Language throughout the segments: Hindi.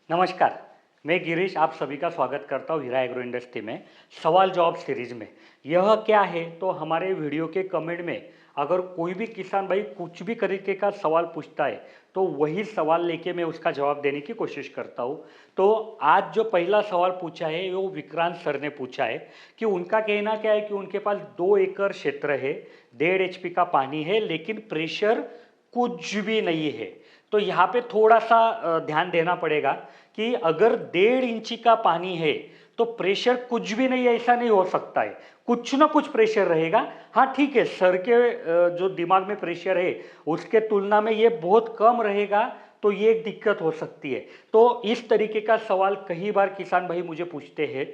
नमस्कार, मैं गिरीश आप सभी का स्वागत करता हूँ हीरा एग्रो इंडस्ट्री में सवाल जवाब सीरीज में। यह क्या है तो हमारे वीडियो के कमेंट में अगर कोई भी किसान भाई कुछ भी तरीके का सवाल पूछता है तो वही सवाल लेके मैं उसका जवाब देने की कोशिश करता हूँ। तो आज जो पहला सवाल पूछा है वो विक्रांत सर ने पूछा है कि उनका कहना क्या है कि उनके पास 2 एकड़ क्षेत्र है, 1.5 HP का पानी है, लेकिन प्रेशर कुछ भी नहीं है। तो यहाँ पे थोड़ा सा ध्यान देना पड़ेगा कि अगर 1.5 इंची का पानी है तो प्रेशर कुछ भी नहीं है ऐसा नहीं हो सकता है, कुछ ना कुछ प्रेशर रहेगा। हाँ ठीक है, सर के जो दिमाग में प्रेशर है उसके तुलना में ये बहुत कम रहेगा, तो ये एक दिक्कत हो सकती है। तो इस तरीके का सवाल कई बार किसान भाई मुझे पूछते हैं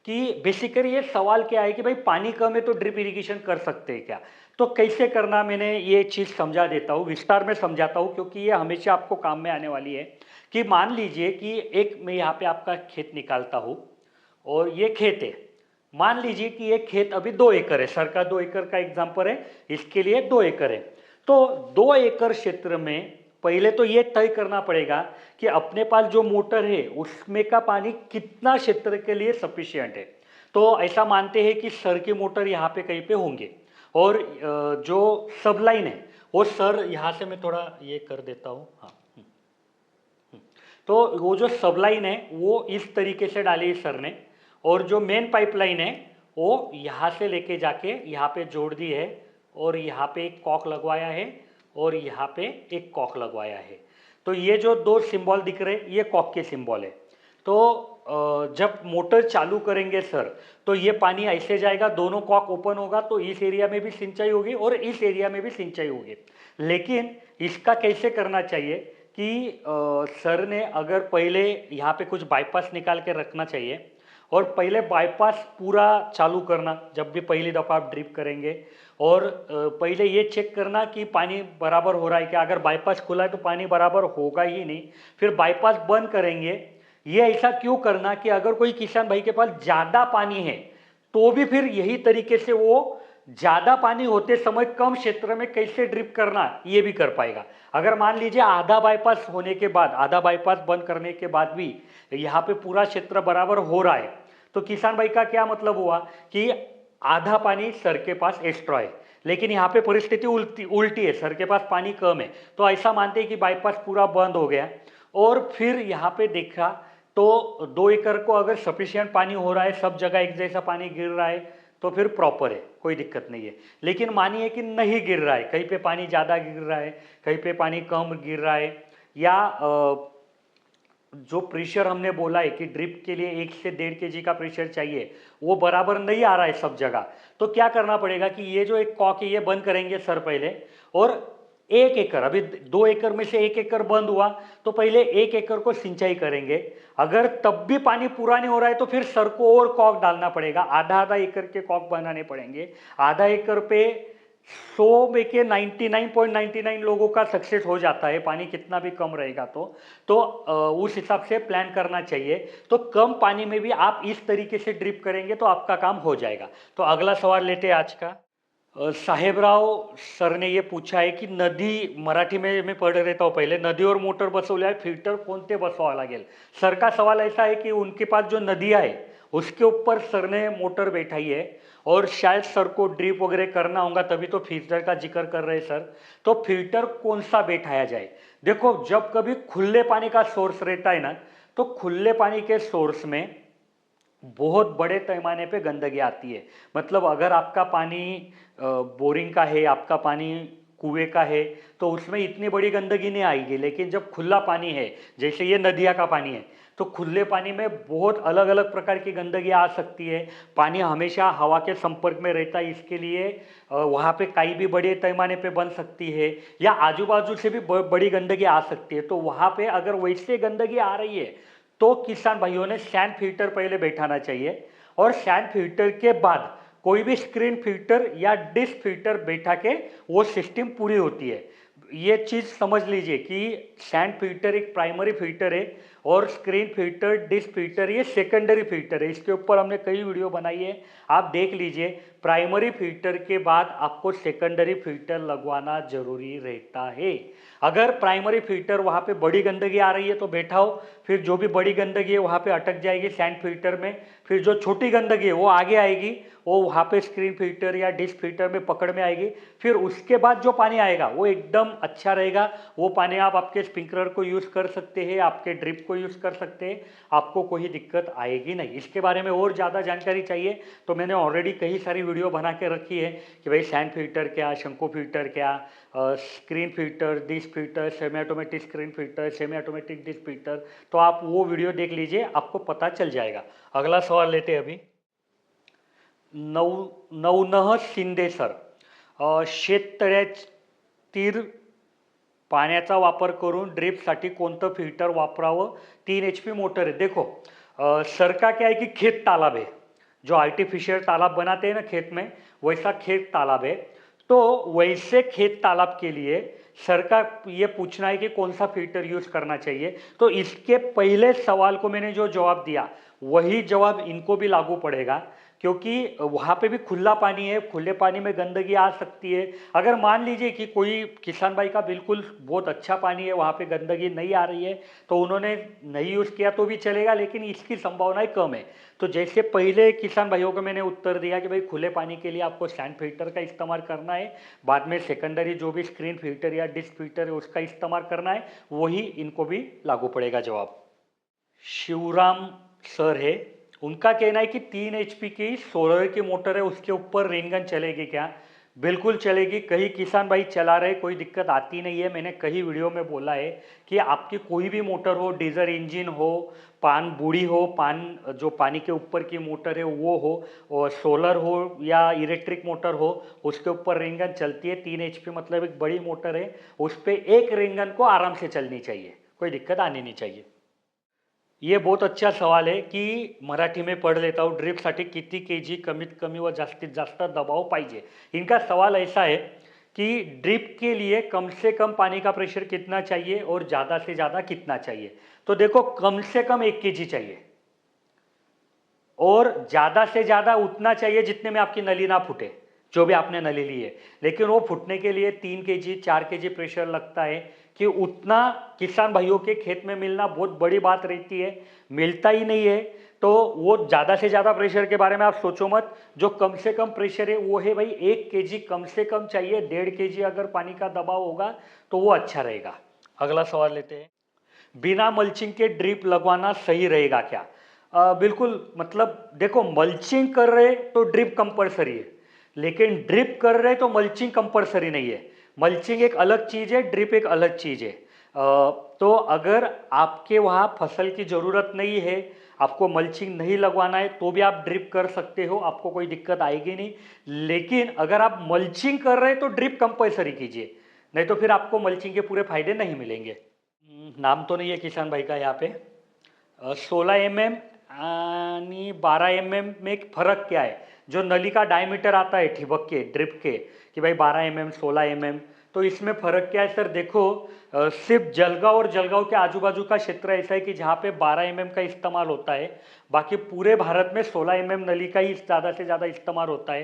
कि बेसिकली ये सवाल क्या है कि भाई पानी कम है तो ड्रिप इरिगेशन कर सकते हैं क्या। तो कैसे करना मैंने ये चीज़ समझा देता हूँ, विस्तार में समझाता हूँ, क्योंकि ये हमेशा आपको काम में आने वाली है। कि मान लीजिए कि एक मैं यहाँ पे आपका खेत निकालता हूँ और ये खेत है। मान लीजिए कि ये खेत अभी 2 एकड़ है, सर का 2 एकड़ का एग्जाम्पल है, इसके लिए 2 एकड़ है। तो 2 एकड़ क्षेत्र में पहले तो ये तय करना पड़ेगा कि अपने पास जो मोटर है उसमें का पानी कितना क्षेत्र के लिए सफिशियंट है। तो ऐसा मानते हैं कि सर की मोटर यहाँ पे कहीं पे होंगे और जो सब लाइन है वो सर यहाँ से मैं थोड़ा ये कर देता हूँ, हाँ। तो वो जो सब लाइन है वो इस तरीके से डाली है सर ने, और जो मेन पाइपलाइन है वो यहाँ से लेके जाके यहाँ पे जोड़ दी है, और यहाँ पे एक कॉक लगवाया है और यहाँ पे एक कॉक लगवाया है। तो ये जो दो सिंबल दिख रहे हैं ये कॉक के सिंबल है। तो जब मोटर चालू करेंगे सर तो ये पानी ऐसे जाएगा, दोनों कॉक ओपन होगा तो इस एरिया में भी सिंचाई होगी और इस एरिया में भी सिंचाई होगी। लेकिन इसका कैसे करना चाहिए कि सर ने अगर पहले यहाँ पे कुछ बाईपास निकाल के रखना चाहिए और पहले बाईपास पूरा चालू करना जब भी पहली दफ़ा आप ड्रिप करेंगे, और पहले ये चेक करना कि पानी बराबर हो रहा है क्या। अगर बाईपास खुला है तो पानी बराबर होगा ही नहीं, फिर बाईपास बंद करेंगे। ये ऐसा क्यों करना कि अगर कोई किसान भाई के पास ज़्यादा पानी है तो भी फिर यही तरीके से वो ज़्यादा पानी होते समय कम क्षेत्र में कैसे ड्रिप करना ये भी कर पाएगा। अगर मान लीजिए आधा बाईपास होने के बाद, आधा बाईपास बंद करने के बाद भी यहाँ पे पूरा क्षेत्र बराबर हो रहा है तो किसान भाई का क्या मतलब हुआ कि आधा पानी सर के पास एक्स्ट्रा है, लेकिन यहाँ पे परिस्थिति उल्टी है, सर के पास पानी कम है। तो ऐसा मानते हैं कि बाईपास पूरा बंद हो गया और फिर यहाँ पे देखा तो 2 एकड़ को अगर सफिशियंट पानी हो रहा है, सब जगह एक जैसा पानी गिर रहा है तो फिर प्रॉपर है, कोई दिक्कत नहीं है। लेकिन मानिए कि नहीं गिर रहा है, कहीं पे पानी ज़्यादा गिर रहा है, कहीं पे पानी कम गिर रहा है, या जो प्रेशर हमने बोला है कि ड्रिप के लिए 1 से 1.5 kg का प्रेशर चाहिए वो बराबर नहीं आ रहा है सब जगह। तो क्या करना पड़ेगा कि ये जो एक कॉक है ये बंद करेंगे सर पहले, और 1 एकड़, अभी 2 एकड़ में से 1 एकड़ बंद हुआ तो पहले 1 एकड़ को सिंचाई करेंगे। अगर तब भी पानी पूरा नहीं हो रहा है तो फिर सर को और कॉक डालना पड़ेगा, आधा आधा एकड़ के कॉक बनाने पड़ेंगे। आधा एकड़ पे 100 में के 99.99 लोगों का सक्सेस हो जाता है, पानी कितना भी कम रहेगा तो उस हिसाब से प्लान करना चाहिए। तो कम पानी में भी आप इस तरीके से ड्रिप करेंगे तो आपका काम हो जाएगा। तो अगला सवाल लेते हैं आज का। साहेबराव सर ने ये पूछा है की नदी, मराठी में मैं पढ़ रहता हूँ पहले, नदीवर मोटर बसवल्यावर फिल्टर कोणते बसवावं लागेल। सर का सवाल ऐसा है कि उनके पास जो नदियाँ है उसके ऊपर सर ने मोटर बैठाई है और शायद सर को ड्रिप वगैरह करना होगा तभी तो फिल्टर का जिक्र कर रहे हैं सर। तो फिल्टर कौन सा बैठाया जाए। देखो जब कभी खुले पानी का सोर्स रहता है ना तो खुले पानी के सोर्स में बहुत बड़े पैमाने पे गंदगी आती है। मतलब अगर आपका पानी बोरिंग का है, आपका पानी कुएं का है तो उसमें इतनी बड़ी गंदगी नहीं आएगी, लेकिन जब खुला पानी है जैसे ये नदिया का पानी है तो खुले पानी में बहुत अलग अलग प्रकार की गंदगी आ सकती है। पानी हमेशा हवा के संपर्क में रहता है, इसके लिए वहाँ पे काई भी बड़े पैमाने पे बन सकती है या आजू बाजू से भी बड़ी गंदगी आ सकती है। तो वहाँ पे अगर वैसे गंदगी आ रही है तो किसान भाइयों ने सैंड फिल्टर पहले बैठाना चाहिए, और सैंड फिल्टर के बाद कोई भी स्क्रीन फिल्टर या डिस्क फिल्टर बैठा के वो सिस्टम पूरी होती है। ये चीज़ समझ लीजिए कि सैंड फिल्टर एक प्राइमरी फिल्टर है और स्क्रीन फिल्टर, डिस्क फिल्टर ये सेकेंडरी फिल्टर है। इसके ऊपर हमने कई वीडियो बनाई है, आप देख लीजिए। प्राइमरी फिल्टर के बाद आपको सेकेंडरी फिल्टर लगवाना जरूरी रहता है। अगर प्राइमरी फिल्टर वहाँ पे बड़ी गंदगी आ रही है तो बैठाओ, फिर जो भी बड़ी गंदगी है वहाँ पे अटक जाएगी सैंड फिल्टर में, फिर जो छोटी गंदगी है वो आगे आएगी, वो वहाँ पे स्क्रीन फिल्टर या डिस्क फिल्टर में पकड़ में आएगी। फिर उसके बाद जो पानी आएगा वो एकदम अच्छा रहेगा। वो पानी आप आपके स्प्रिंकलर को यूज़ कर सकते हैं, आपके ड्रिप को यूज़ कर सकते हैं, आपको कोई दिक्कत आएगी नहीं। इसके बारे में और ज़्यादा जानकारी चाहिए तो मैंने ऑलरेडी कई सारी वीडियो बना के रखी है कि भाई सैंड फिल्टर क्या, शंकु फिल्टर क्या, screen filter, disc filter, semi automatic screen filter, semi automatic disc filter, तो आप वो वीडियो देख लीजिए, आपको पता चल जाएगा। अगला सवाल लेते हैं अभी। नवनह शिंदे सर, शेततळ्यातील पाण्याचा वापर करून ड्रिपसाठी कोणतं फिल्टर वापरावं, 3 HP मोटर है। देखो सर का क्या है कि खेत तालाब है, जो आर्टिफिशियल तालाब बनाते हैं ना खेत में, वैसा खेत तालाब है। तो वैसे खेत तालाब के लिए सर का ये पूछना है कि कौन सा फिल्टर यूज करना चाहिए। तो इसके पहले सवाल को मैंने जो जवाब दिया वही जवाब इनको भी लागू पड़ेगा, क्योंकि वहाँ पे भी खुला पानी है, खुले पानी में गंदगी आ सकती है। अगर मान लीजिए कि कोई किसान भाई का बिल्कुल बहुत अच्छा पानी है, वहाँ पे गंदगी नहीं आ रही है, तो उन्होंने नहीं यूज़ किया तो भी चलेगा, लेकिन इसकी संभावनाएं कम है। तो जैसे पहले किसान भाइयों को मैंने उत्तर दिया कि भाई खुले पानी के लिए आपको सैंड फिल्टर का इस्तेमाल करना है, बाद में सेकेंडरी जो भी स्क्रीन फिल्टर या डिस्क फिल्टर है उसका इस्तेमाल करना है, वही इनको भी लागू पड़ेगा जवाब। शिवराम सर है, उनका कहना है कि 3 HP की सोलर की मोटर है, उसके ऊपर रेनगन चलेगी क्या? बिल्कुल चलेगी। कई किसान भाई चला रहे, कोई दिक्कत आती नहीं है। मैंने कई वीडियो में बोला है कि आपकी कोई भी मोटर हो, डीजल इंजन हो, पान बूढ़ी हो, पान जो पानी के ऊपर की मोटर है वो हो, और सोलर हो या इलेक्ट्रिक मोटर हो, उसके ऊपर रेनगन चलती है। 3 HP मतलब एक बड़ी मोटर है, उस पर एक रेनगन को आराम से चलनी चाहिए, कोई दिक्कत आनी नहीं चाहिए। ये बहुत अच्छा सवाल है की मराठी में पढ़ लेता हूँ। ड्रिपसाठी किती केजी कमीत कमी व जास्तीत जास्त दबाव पाहिजे। इनका सवाल ऐसा है कि ड्रिप के लिए कम से कम पानी का प्रेशर कितना चाहिए और ज़्यादा से ज़्यादा कितना चाहिए। तो देखो कम से कम 1 kg चाहिए और ज़्यादा से ज़्यादा उतना चाहिए जितने में आपकी नली ना फूटे, जो भी आपने नली ली है। लेकिन वो फूटने के लिए 3 kg 4 kg प्रेशर लगता है, कि उतना किसान भाइयों के खेत में मिलना बहुत बड़ी बात रहती है, मिलता ही नहीं है। तो वो ज़्यादा से ज़्यादा प्रेशर के बारे में आप सोचो मत, जो कम से कम प्रेशर है वो है भाई 1 kg कम से कम चाहिए। 1.5 kg अगर पानी का दबाव होगा तो वो अच्छा रहेगा। अगला सवाल लेते हैं, बिना मल्चिंग के ड्रिप लगवाना सही रहेगा क्या? बिल्कुल, मतलब देखो मल्चिंग कर रहे तो ड्रिप कंपलसरी है, लेकिन ड्रिप कर रहे तो मल्चिंग कंपलसरी नहीं है। मल्चिंग एक अलग चीज़ है, ड्रिप एक अलग चीज़ है। तो अगर आपके वहाँ फसल की ज़रूरत नहीं है, आपको मल्चिंग नहीं लगवाना है, तो भी आप ड्रिप कर सकते हो, आपको कोई दिक्कत आएगी नहीं। लेकिन अगर आप मल्चिंग कर रहे हैं तो ड्रिप कंपलसरी कीजिए, नहीं तो फिर आपको मल्चिंग के पूरे फायदे नहीं मिलेंगे। नाम तो नहीं है किसान भाई का यहाँ पे। 16 mm आणि 12 mm में एक फर्क क्या है? जो नली का डायमीटर आता है ठिबक के, ड्रिप के, कि भाई 12 mm 16 mm, तो इसमें फ़र्क क्या है सर? देखो सिर्फ जलगांव और जलगांव के आजू बाजू का क्षेत्र ऐसा है कि जहाँ पे 12 mm का इस्तेमाल होता है, बाकी पूरे भारत में 16 mm नली का ही ज़्यादा से ज़्यादा इस्तेमाल होता है।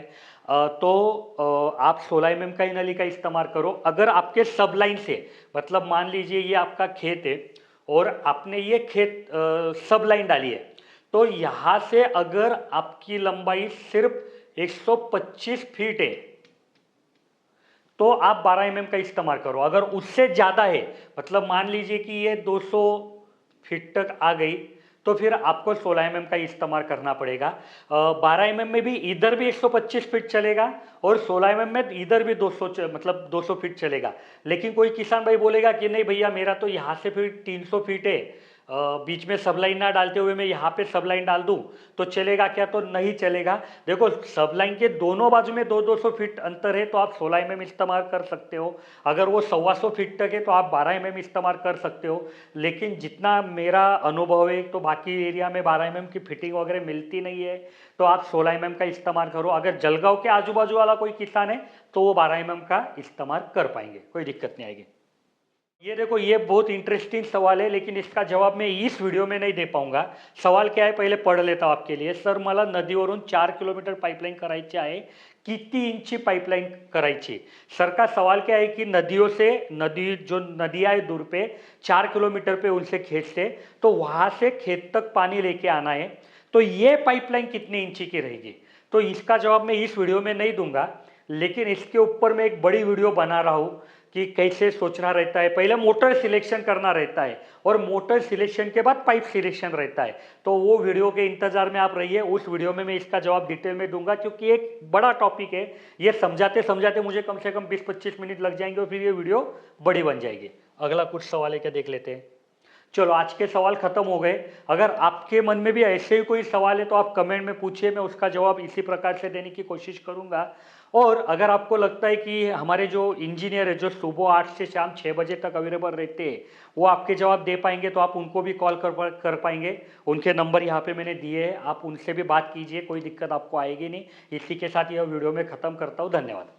तो आप 16 mm का ही नली का इस्तेमाल करो। अगर आपके सब लाइन से, मतलब मान लीजिए ये आपका खेत है और आपने ये खेत सब लाइन डाली है, तो यहाँ से अगर आपकी लंबाई सिर्फ 125 फीट है तो आप 12 mm का इस्तेमाल करो। अगर उससे ज़्यादा है, मतलब मान लीजिए कि ये 200 फीट तक आ गई, तो फिर आपको 16 mm का इस्तेमाल करना पड़ेगा। 12 mm में भी इधर भी 125 फीट चलेगा और 16 mm में इधर भी 200 200 फीट चलेगा। लेकिन कोई किसान भाई बोलेगा कि नहीं भैया मेरा तो यहाँ से फिर 300 फीट है, बीच में सब लाइन ना डालते हुए मैं यहाँ पे सब लाइन डाल दूँ तो चलेगा क्या? तो नहीं चलेगा। देखो सब लाइन के दोनों बाजू में 200 फीट अंतर है, तो आप 16 mm इस्तेमाल कर सकते हो। अगर वो 125 फीट तक है तो आप 12 mm इस्तेमाल कर सकते हो। लेकिन जितना मेरा अनुभव है तो बाकी एरिया में 12 mm की फिटिंग वगैरह मिलती नहीं है, तो आप 16 mm का इस्तेमाल करो। अगर जलगांव के आजू बाजू वाला कोई किसान है तो वो 12 mm का इस्तेमाल कर पाएंगे, कोई दिक्कत नहीं आएगी। ये देखो, ये बहुत इंटरेस्टिंग सवाल है, लेकिन इसका जवाब मैं इस वीडियो में नहीं दे पाऊंगा। सवाल क्या है पहिले पढ़ लेता हूं आपके लिए। सर, मला नदीवरून 4 किलोमीटर पाइपलाइन करायची आहे, किती इंची पाइपलाइन करायची? सर का सवाल क्या है कि नदियों से, नदी जो नदियाँ है दूर पे 4 किलोमीटर पे उनसे खेत से, तो वहां से खेत तक पानी लेके आना है। तो ये पाइपलाइन कितनी इंची की रहेगी? तो इसका जवाब मैं इस वीडियो में नहीं दूंगा, लेकिन इसके ऊपर मैं एक बड़ी वीडियो बना रहा हूँ कि कैसे सोचना रहता है। पहले मोटर सिलेक्शन करना रहता है, और मोटर सिलेक्शन के बाद पाइप सिलेक्शन रहता है। तो वो वीडियो के इंतजार में आप रहिए, उस वीडियो में मैं इसका जवाब डिटेल में दूंगा, क्योंकि एक बड़ा टॉपिक है। ये समझाते समझाते मुझे कम से कम 20-25 मिनट लग जाएंगे, और फिर ये वीडियो बड़ी बन जाएगी। अगला कुछ सवाल है क्या, देख लेते हैं। चलो, आज के सवाल खत्म हो गए। अगर आपके मन में भी ऐसे ही कोई सवाल है तो आप कमेंट में पूछिए, मैं उसका जवाब इसी प्रकार से देने की कोशिश करूंगा। और अगर आपको लगता है कि हमारे जो इंजीनियर है, जो सुबह 8 से शाम 6 बजे तक अवेलेबल रहते हैं, वो आपके जवाब दे पाएंगे, तो आप उनको भी कॉल कर पाएंगे। उनके नंबर यहाँ पे मैंने दिए हैं, आप उनसे भी बात कीजिए, कोई दिक्कत आपको आएगी नहीं। इसी के साथ यह वीडियो में ख़त्म करता हूँ। धन्यवाद।